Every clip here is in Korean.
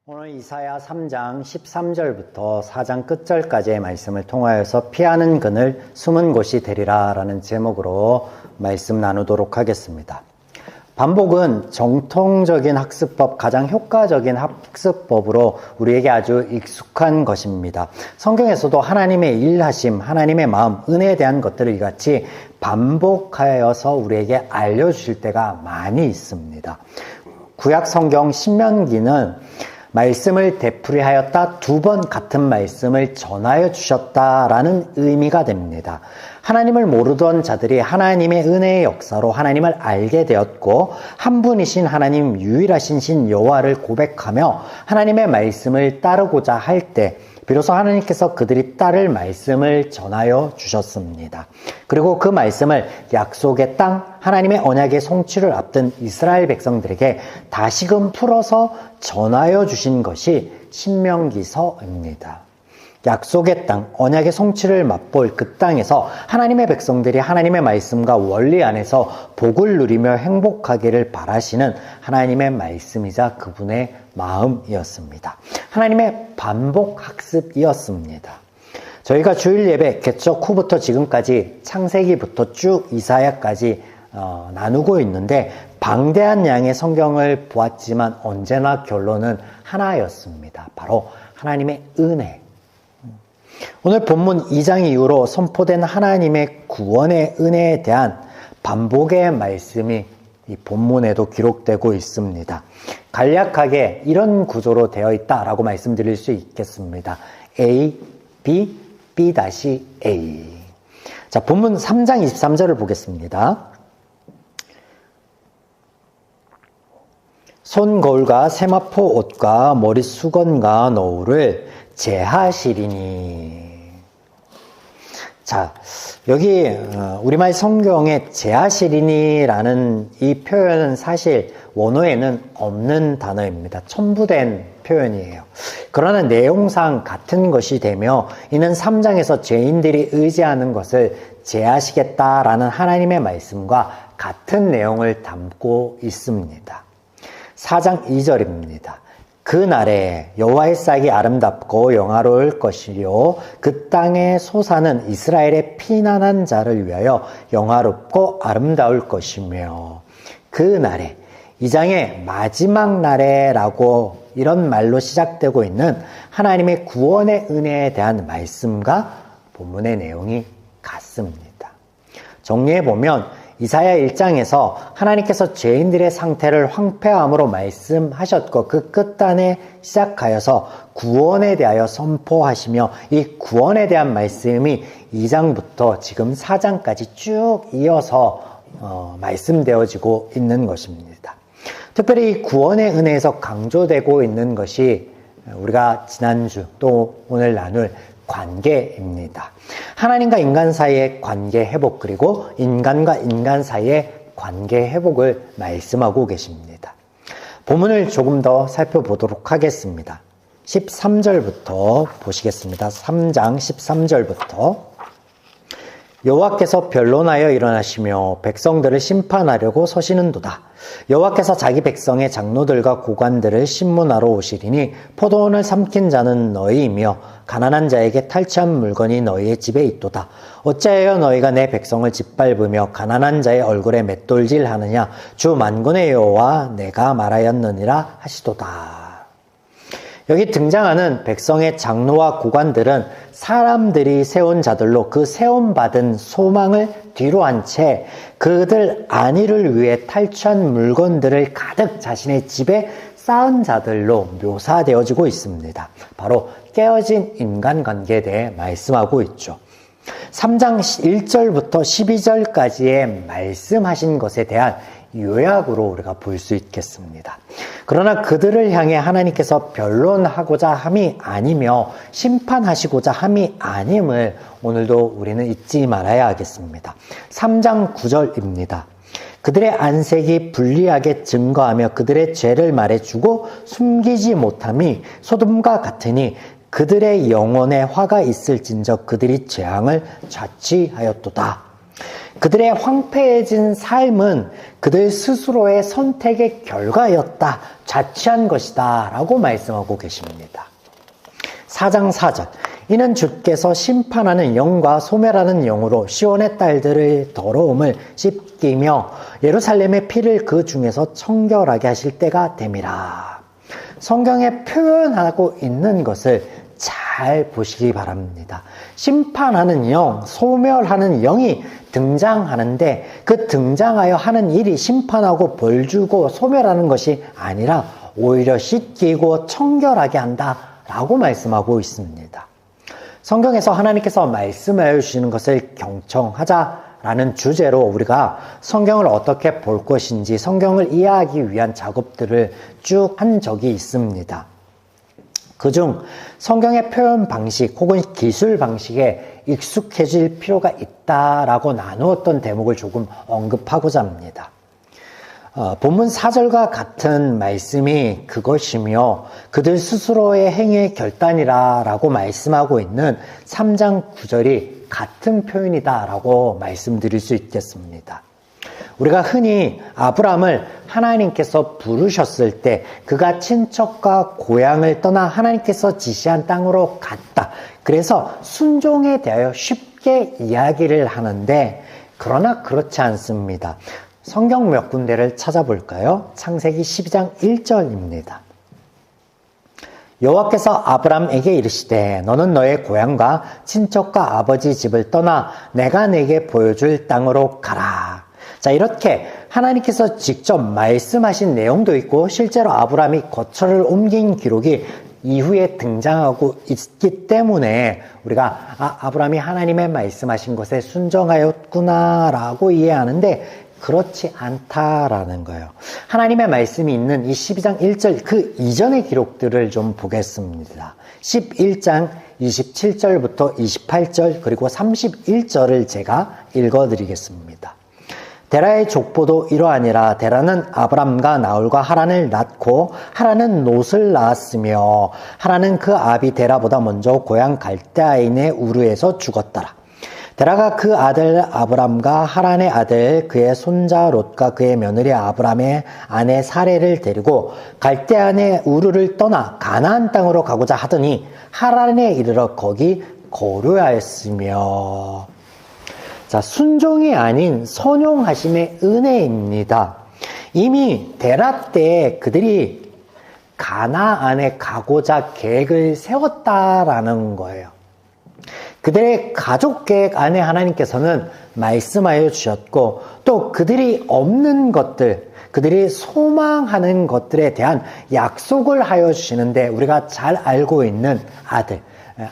오늘 이사야 3장 13절부터 4장 끝절까지의 말씀을 통하여서 피하는 그늘 숨은 곳이 되리라 라는 제목으로 말씀 나누도록 하겠습니다. 반복은 정통적인 학습법, 가장 효과적인 학습법으로 우리에게 아주 익숙한 것입니다. 성경에서도 하나님의 일하심, 하나님의 마음, 은혜에 대한 것들을 이같이 반복하여서 우리에게 알려주실 때가 많이 있습니다. 구약 성경 신명기는 말씀을 되풀이하였다, 2번 같은 말씀을 전하여 주셨다라는 의미가 됩니다. 하나님을 모르던 자들이 하나님의 은혜의 역사로 하나님을 알게 되었고, 한 분이신 하나님, 유일하신 신 여호와를 고백하며 하나님의 말씀을 따르고자 할 때 비로소 하나님께서 그들이 따를 말씀을 전하여 주셨습니다. 그리고 그 말씀을 약속의 땅, 하나님의 언약의 성취를 앞둔 이스라엘 백성들에게 다시금 풀어서 전하여 주신 것이 신명기서입니다. 약속의 땅, 언약의 성취를 맛볼 그 땅에서 하나님의 백성들이 하나님의 말씀과 원리 안에서 복을 누리며 행복하기를 바라시는 하나님의 말씀이자 그분의 마음이었습니다. 하나님의 반복 학습이었습니다. 저희가 주일 예배 개척 후부터 지금까지 창세기부터 쭉 이사야까지 나누고 있는데, 방대한 양의 성경을 보았지만 언제나 결론은 하나였습니다. 바로 하나님의 은혜. 오늘 본문 2장 이후로 선포된 하나님의 구원의 은혜에 대한 반복의 말씀이 이 본문에도 기록되고 있습니다. 간략하게 이런 구조로 되어 있다라고 말씀드릴 수 있겠습니다. A, B, B-A. 자, 본문 3장 23절을 보겠습니다. 손 거울과 세마포 옷과 머리 수건과 너울을 제하시리니. 자, 여기 우리말 성경에 제하시리니라는 이 표현은 사실 원어에는 없는 단어입니다. 첨부된 표현이에요. 그러나 내용상 같은 것이 되며, 이는 3장에서 죄인들이 의지하는 것을 제하시겠다라는 하나님의 말씀과 같은 내용을 담고 있습니다. 4장 2절입니다. 그 날에 여호와의 싹이 아름답고 영화로울 것이요, 그 땅의 소사는 이스라엘의 피난한 자를 위하여 영화롭고 아름다울 것이며. 그 날에, 이 장의 마지막 날에라고 이런 말로 시작되고 있는 하나님의 구원의 은혜에 대한 말씀과 본문의 내용이 같습니다. 정리해보면 이사야 1장에서 하나님께서 죄인들의 상태를 황폐함으로 말씀하셨고, 그 끝단에 시작하여서 구원에 대하여 선포하시며, 이 구원에 대한 말씀이 2장부터 지금 4장까지 쭉 이어서 말씀되어지고 있는 것입니다. 특별히 이 구원의 은혜에서 강조되고 있는 것이 우리가 지난주 또 오늘 나눌 관계입니다. 하나님과 인간 사이의 관계 회복, 그리고 인간과 인간 사이의 관계 회복을 말씀하고 계십니다. 본문을 조금 더 살펴보도록 하겠습니다. 13절부터 보시겠습니다. 3장 13절부터. 여호와께서 변론하여 일어나시며 백성들을 심판하려고 서시는도다. 여호와께서 자기 백성의 장로들과 고관들을 심문하러 오시리니, 포도원을 삼킨 자는 너희이며 가난한 자에게 탈취한 물건이 너희의 집에 있도다. 어찌하여 너희가 내 백성을 짓밟으며 가난한 자의 얼굴에 맷돌질하느냐. 주 만군의 여호와 내가 말하였느니라 하시도다. 여기 등장하는 백성의 장로와 고관들은 사람들이 세운 자들로, 그 세움받은 소망을 뒤로 한 채 그들 안위를 위해 탈취한 물건들을 가득 자신의 집에 쌓은 자들로 묘사되어지고 있습니다. 바로 깨어진 인간관계에 대해 말씀하고 있죠. 3장 1절부터 12절까지의 말씀하신 것에 대한 요약으로 우리가 볼 수 있겠습니다. 그러나 그들을 향해 하나님께서 변론하고자 함이 아니며 심판하시고자 함이 아님을 오늘도 우리는 잊지 말아야 하겠습니다. 3장 9절입니다. 그들의 안색이 불리하게 증거하며 그들의 죄를 말해주고 숨기지 못함이 소돔과 같으니, 그들의 영혼에 화가 있을진저 그들이 재앙을 자취하였도다. 그들의 황폐해진 삶은 그들 스스로의 선택의 결과였다. 자취한 것이다. 라고 말씀하고 계십니다. 4장 4절. 이는 주께서 심판하는 영과 소멸하는 영으로 시온의 딸들의 더러움을 씻기며 예루살렘의 피를 그 중에서 청결하게 하실 때가 됨이라. 성경에 표현하고 있는 것을 잘 보시기 바랍니다. 심판하는 영, 소멸하는 영이 등장하는데 그 등장하여 하는 일이 심판하고 벌주고 소멸하는 것이 아니라 오히려 씻기고 청결하게 한다라고 말씀하고 있습니다. 성경에서 하나님께서 말씀하여 주시는 것을 경청하자라는 주제로 우리가 성경을 어떻게 볼 것인지 성경을 이해하기 위한 작업들을 쭉 한 적이 있습니다. 그중 성경의 표현 방식 혹은 기술 방식에 익숙해질 필요가 있다라고 나누었던 대목을 조금 언급하고자 합니다. 본문 4절과 같은 말씀이 그것이며 그들 스스로의 행위의 결단이라 라고 말씀하고 있는 3장 9절이 같은 표현이다 라고 말씀드릴 수 있겠습니다. 우리가 흔히 아브라함을 하나님께서 부르셨을 때 그가 친척과 고향을 떠나 하나님께서 지시한 땅으로 갔다. 그래서 순종에 대하여 쉽게 이야기를 하는데 그러나 그렇지 않습니다. 성경 몇 군데를 찾아볼까요? 창세기 12장 1절입니다. 여호와께서 아브람에게 이르시되 너는 너의 고향과 친척과 아버지 집을 떠나 내가 내게 보여줄 땅으로 가라. 자, 이렇게 하나님께서 직접 말씀하신 내용도 있고 실제로 아브람이 거처를 옮긴 기록이 이후에 등장하고 있기 때문에 우리가 아브람이 하나님의 말씀하신 것에 순종하였구나라고 이해하는데 그렇지 않다라는 거예요. 하나님의 말씀이 있는 이 12장 1절 그 이전의 기록들을 좀 보겠습니다. 11장 27절부터 28절 그리고 31절을 제가 읽어드리겠습니다. 데라의 족보도 이러하니라. 데라는 아브람과 나홀과 하란을 낳고 하란은 롯을 낳았으며 하란은 그 아비 데라보다 먼저 고향 갈대아인의 우르에서 죽었더라. 데라가 그 아들 아브람과 하란의 아들 그의 손자 롯과 그의 며느리 아브람의 아내 사레를 데리고 갈대아인의 우르를 떠나 가나안 땅으로 가고자 하더니 하란에 이르러 거기 거류하였으며. 자, 순종이 아닌 선용하심의 은혜입니다. 이미 데라 때 그들이 가나안에 가고자 계획을 세웠다라는 거예요. 그들의 가족 계획 안에 하나님께서는 말씀하여 주셨고 또 그들이 없는 것들, 그들이 소망하는 것들에 대한 약속을 하여 주시는데 우리가 잘 알고 있는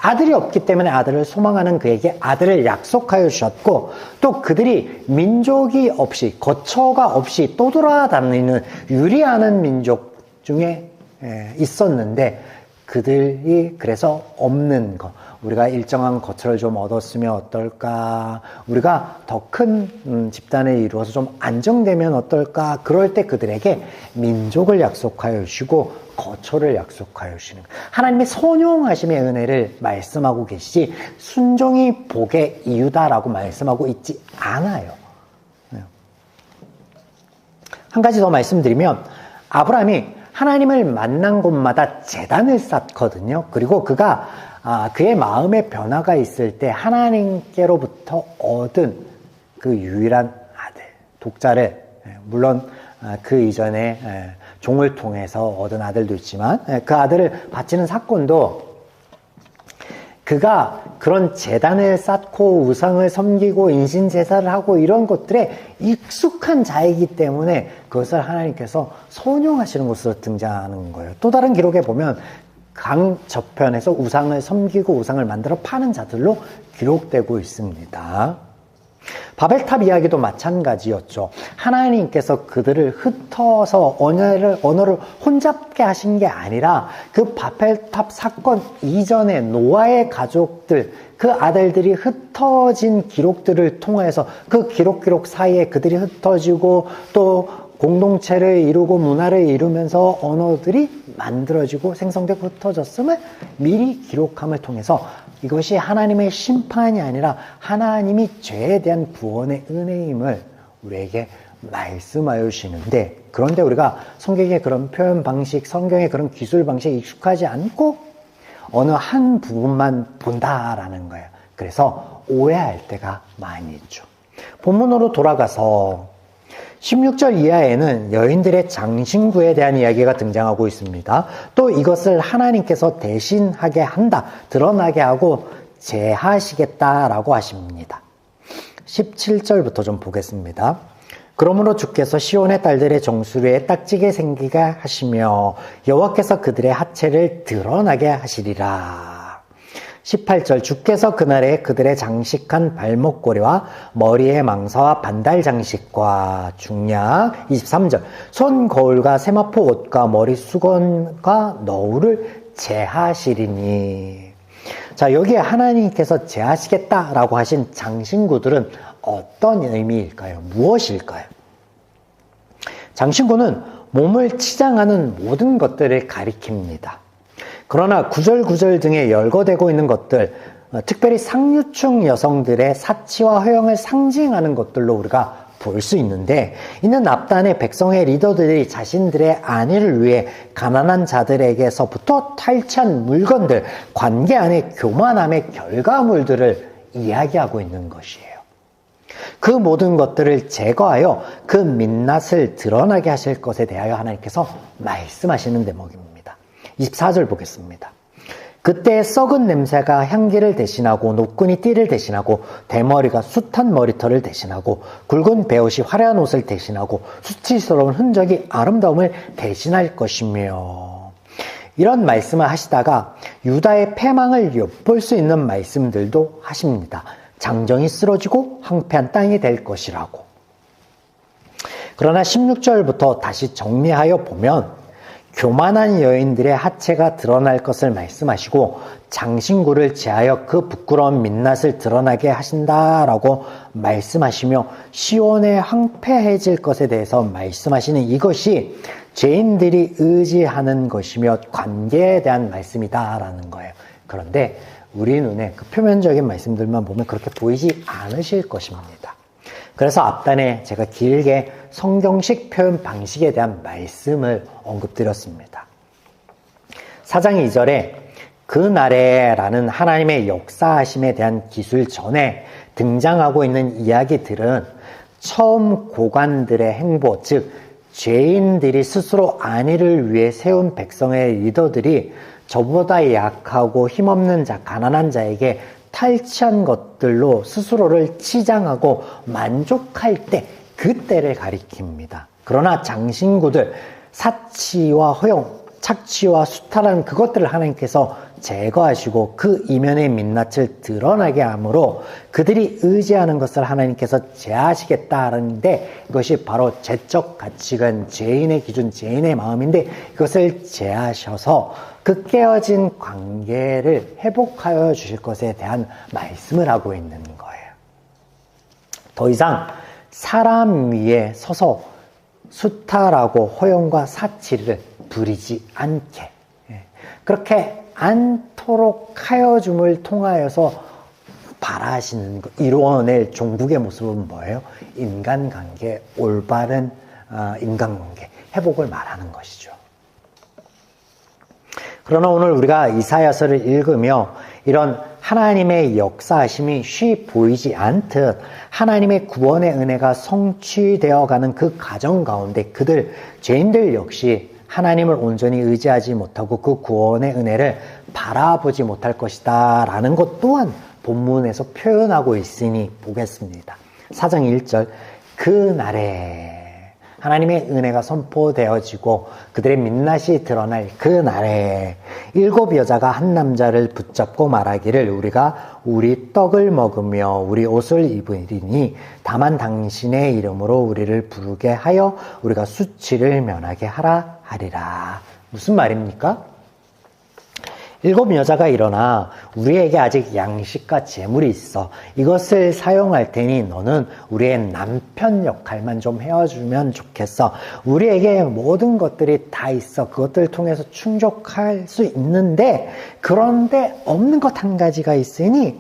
아들이 없기 때문에 아들을 소망하는 그에게 아들을 약속하여 주셨고 또 그들이 민족이 없이 거처가 없이 떠돌아다니는 유리하는 민족 중에 있었는데 그들이 그래서 없는 것 우리가 일정한 거처를 좀 얻었으면 어떨까 우리가 더 큰 집단을 이루어서 좀 안정되면 어떨까 그럴 때 그들에게 민족을 약속하여 주시고 거처를 약속하여 주시는 하나님의 선용하심의 은혜를 말씀하고 계시지 순종이 복의 이유다라고 말씀하고 있지 않아요. 한 가지 더 말씀드리면 아브라함이 하나님을 만난 곳마다 제단을 쌓거든요. 그리고 그가 그의 마음의 변화가 있을 때 하나님께로부터 얻은 그 유일한 아들, 독자를 물론 그 이전에 종을 통해서 얻은 아들도 있지만 그 아들을 바치는 사건도 그가 그런 제단을 쌓고 우상을 섬기고 인신제사를 하고 이런 것들에 익숙한 자이기 때문에 그것을 하나님께서 선용하시는 것으로 등장하는 거예요. 또 다른 기록에 보면 강 저편에서 우상을 섬기고 우상을 만들어 파는 자들로 기록되고 있습니다. 바벨탑 이야기도 마찬가지였죠. 하나님께서 그들을 흩어서 언어를 혼잡게 하신 게 아니라 그 바벨탑 사건 이전에 노아의 가족들, 그 아들들이 흩어진 기록들을 통해서 그 기록 사이에 그들이 흩어지고 또 공동체를 이루고 문화를 이루면서 언어들이 만들어지고 생성되고 흩어졌음을 미리 기록함을 통해서 이것이 하나님의 심판이 아니라 하나님이 죄에 대한 구원의 은혜임을 우리에게 말씀하여 주시는데, 그런데 우리가 성경의 그런 표현 방식, 성경의 그런 기술 방식에 익숙하지 않고 어느 한 부분만 본다라는 거예요. 그래서 오해할 때가 많이 있죠. 본문으로 돌아가서 16절 이하에는 여인들의 장신구에 대한 이야기가 등장하고 있습니다. 또 이것을 하나님께서 대신하게 한다, 드러나게 하고 제하시겠다라고 하십니다. 17절부터 좀 보겠습니다. 그러므로 주께서 시온의 딸들의 정수리에 딱지게 생기게 하시며 여호와께서 그들의 하체를 드러나게 하시리라. 18절 주께서 그날에 그들의 장식한 발목고리와 머리의 망사와 반달 장식과 중약. 23절 손 거울과 세마포 옷과 머리 수건과 너울을 제하시리니. 자, 여기에 하나님께서 제하시겠다라고 하신 장신구들은 어떤 의미일까요? 무엇일까요? 장신구는 몸을 치장하는 모든 것들을 가리킵니다. 그러나 구절구절 등에 열거되고 있는 것들, 특별히 상류층 여성들의 사치와 허영을 상징하는 것들로 우리가 볼 수 있는데, 이는 납단의 백성의 리더들이 자신들의 안위를 위해 가난한 자들에게서부터 탈취한 물건들, 관계 안의 교만함의 결과물들을 이야기하고 있는 것이에요. 그 모든 것들을 제거하여 그 민낯을 드러나게 하실 것에 대하여 하나님께서 말씀하시는 대목입니다. 24절 보겠습니다. 그때 썩은 냄새가 향기를 대신하고 노끈이 띠를 대신하고 대머리가 숱한 머리털을 대신하고 굵은 베옷이 화려한 옷을 대신하고 수치스러운 흔적이 아름다움을 대신할 것이며. 이런 말씀을 하시다가 유다의 패망을 엿볼 수 있는 말씀들도 하십니다. 장정이 쓰러지고 황폐한 땅이 될 것이라고. 그러나 16절부터 다시 정리하여 보면 교만한 여인들의 하체가 드러날 것을 말씀하시고 장신구를 제하여 그 부끄러운 민낯을 드러나게 하신다라고 말씀하시며 시온에 황폐해질 것에 대해서 말씀하시는 이것이 죄인들이 의지하는 것이며 관계에 대한 말씀이다라는 거예요. 그런데 우리 눈에 그 표면적인 말씀들만 보면 그렇게 보이지 않으실 것입니다. 그래서 앞단에 제가 길게 성경식 표현 방식에 대한 말씀을 언급드렸습니다. 4장 2절에 그날에 라는 하나님의 역사하심에 대한 기술 전에 등장하고 있는 이야기들은 처음 고관들의 행보, 즉 죄인들이 스스로 안위를 위해 세운 백성의 리더들이 저보다 약하고 힘없는 자, 가난한 자에게 탈취한 것들로 스스로를 치장하고 만족할 때, 그때를 가리킵니다. 그러나 장신구들, 사치와 허용, 착취와 수탈한 그것들을 하나님께서 제거하시고 그 이면의 민낯을 드러나게 함으로 그들이 의지하는 것을 하나님께서 제하시겠다는데, 이것이 바로 죄적 가치관, 죄인의 기준, 죄인의 마음인데 이것을 제하셔서 그 깨어진 관계를 회복하여 주실 것에 대한 말씀을 하고 있는 거예요. 더 이상 사람 위에 서서 수탈하고 허용과 사치를 부리지 않게, 그렇게 않도록 하여 줌을 통하여서 바라시는 것, 이루어낼 종국의 모습은 뭐예요? 인간관계, 올바른 인간관계, 회복을 말하는 것이죠. 그러나 오늘 우리가 이사야서를 읽으며 이런 하나님의 역사하심이 쉬 보이지 않듯 하나님의 구원의 은혜가 성취되어가는 그 과정 가운데 그들, 죄인들 역시 하나님을 온전히 의지하지 못하고 그 구원의 은혜를 바라보지 못할 것이다 라는 것 또한 본문에서 표현하고 있으니 보겠습니다. 4장 1절 그날에 하나님의 은혜가 선포되어지고 그들의 민낯이 드러날 그 날에 7 여자가 한 남자를 붙잡고 말하기를 우리가 우리 떡을 먹으며 우리 옷을 입으리니 다만 당신의 이름으로 우리를 부르게 하여 우리가 수치를 면하게 하라 하리라. 무슨 말입니까? 7 여자가 일어나 우리에게 아직 양식과 재물이 있어. 이것을 사용할 테니 너는 우리의 남편 역할만 좀 해주면 좋겠어. 우리에게 모든 것들이 다 있어. 그것들을 통해서 충족할 수 있는데 그런데 없는 것 한 가지가 있으니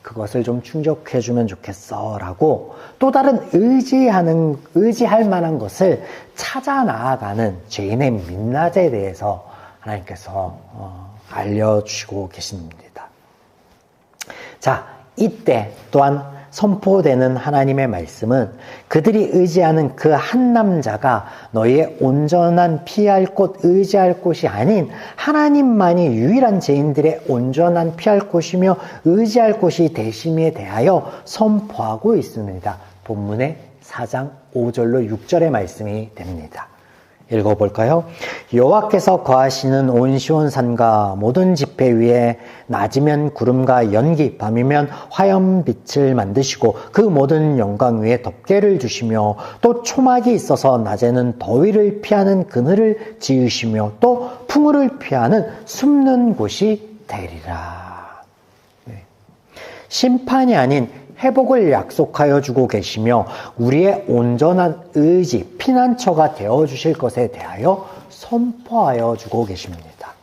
그것을 좀 충족해주면 좋겠어 라고 또 다른 의지할 만한 것을 찾아 나아가는 죄인의 민낯에 대해서 하나님께서 알려주시고 계십니다. 자, 이때 또한 선포되는 하나님의 말씀은 그들이 의지하는 그 한 남자가 너희의 온전한 피할 곳, 의지할 곳이 아닌 하나님만이 유일한 죄인들의 온전한 피할 곳이며 의지할 곳이 되심에 대하여 선포하고 있습니다. 본문의 4장 5절로 6절의 말씀이 됩니다. 읽어볼까요? 여호와께서 거하시는 온 시온산과 모든 지폐 위에 낮이면 구름과 연기, 밤이면 화염빛을 만드시고 그 모든 영광 위에 덮개를 주시며 또 초막이 있어서 낮에는 더위를 피하는 그늘을 지으시며 또 풍우를 피하는 숨는 곳이 되리라. 심판이 아닌 회복을 약속하여 주고 계시며 우리의 온전한 의지, 피난처가 되어주실 것에 대하여 선포하여 주고 계십니다.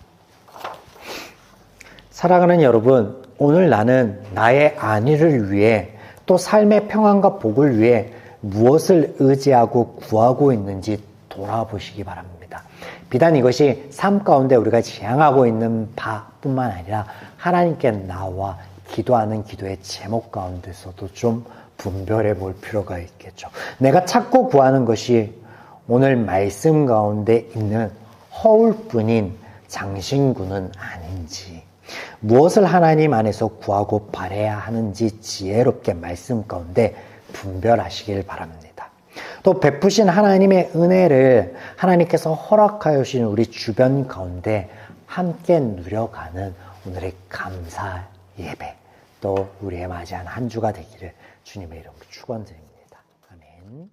사랑하는 여러분, 오늘 나는 나의 안위를 위해 또 삶의 평안과 복을 위해 무엇을 의지하고 구하고 있는지 돌아보시기 바랍니다. 비단 이것이 삶 가운데 우리가 지향하고 있는 바뿐만 아니라 하나님께 나와 기도하는 기도의 제목 가운데서도 좀 분별해 볼 필요가 있겠죠. 내가 찾고 구하는 것이 오늘 말씀 가운데 있는 허울뿐인 장신구는 아닌지, 무엇을 하나님 안에서 구하고 바라야 하는지 지혜롭게 말씀 가운데 분별하시길 바랍니다. 또 베푸신 하나님의 은혜를 하나님께서 허락하여 주신 우리 주변 가운데 함께 누려가는 오늘의 감사 예배, 또 우리의 맞이한 한 주가 되기를 주님의 이름으로 축원드립니다. 아멘.